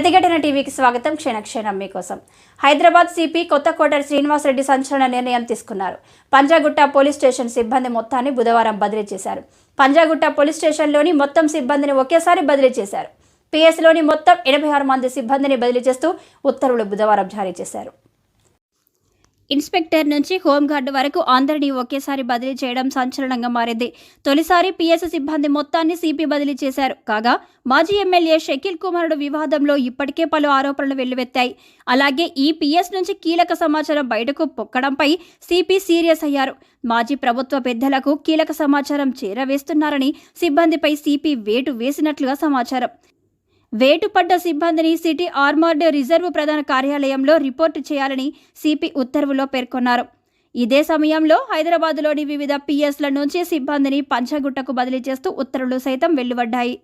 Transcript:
ప్రతిఘటన టీవీకి స్వాగతం. క్షణక్షణం మీకోసం. హైదరాబాద్ సిపి కొత్తకోట శ్రీనివాసరెడ్డి సంచలన నిర్ణయం తీసుకున్నారు. పంజాగుట్ట పోలీస్ స్టేషన్ సిబ్బంది మొత్తాన్ని బుధవారం బదిలీ చేశారు. పంజాగుట్ట పోలీస్ స్టేషన్లోని మొత్తం సిబ్బందిని ఒకేసారి బదిలీ చేశారు. పిఎస్లోని మొత్తం 86 మంది సిబ్బందిని బదిలీ చేస్తూ ఉత్తర్వులు బుధవారం జారీ చేశారు. ఇన్స్పెక్టర్ నుంచి హోంగార్డు వరకు అందరినీ ఒకేసారి బదిలీ చేయడం సంచలనంగా మారింది. తొలిసారి పిఎస్ సిబ్బంది మొత్తాన్ని సిపి బదిలీ చేశారు. కాగా మాజీ ఎమ్మెల్యే షకీల్ కుమారుడు వివాదంలో ఇప్పటికే పలు ఆరోపణలు వెల్లువెత్తాయి. అలాగే ఈ పిఎస్ నుంచి కీలక సమాచారం బయటకు పొక్కడంపై సిపి సీరియస్ అయ్యారు. మాజీ ప్రభుత్వ పెద్దలకు కీలక సమాచారం చేరవేస్తున్నారని సిబ్బందిపై సిపి వేటు వేసినట్లుగా సమాచారం. వేటుపడ్డ సిబ్బందిని సిటీ ఆర్మర్డ్ రిజర్వ్ ప్రధాన కార్యాలయంలో రిపోర్టు చేయాలని సిపి ఉత్తర్వులో పేర్కొన్నారు. ఇదే సమయంలో హైదరాబాద్లోని వివిధ పిఎస్ల నుంచి సిబ్బందిని పంజాగుట్టకు బదిలీ చేస్తూ ఉత్తర్వులు సైతం వెలువడ్డాయి.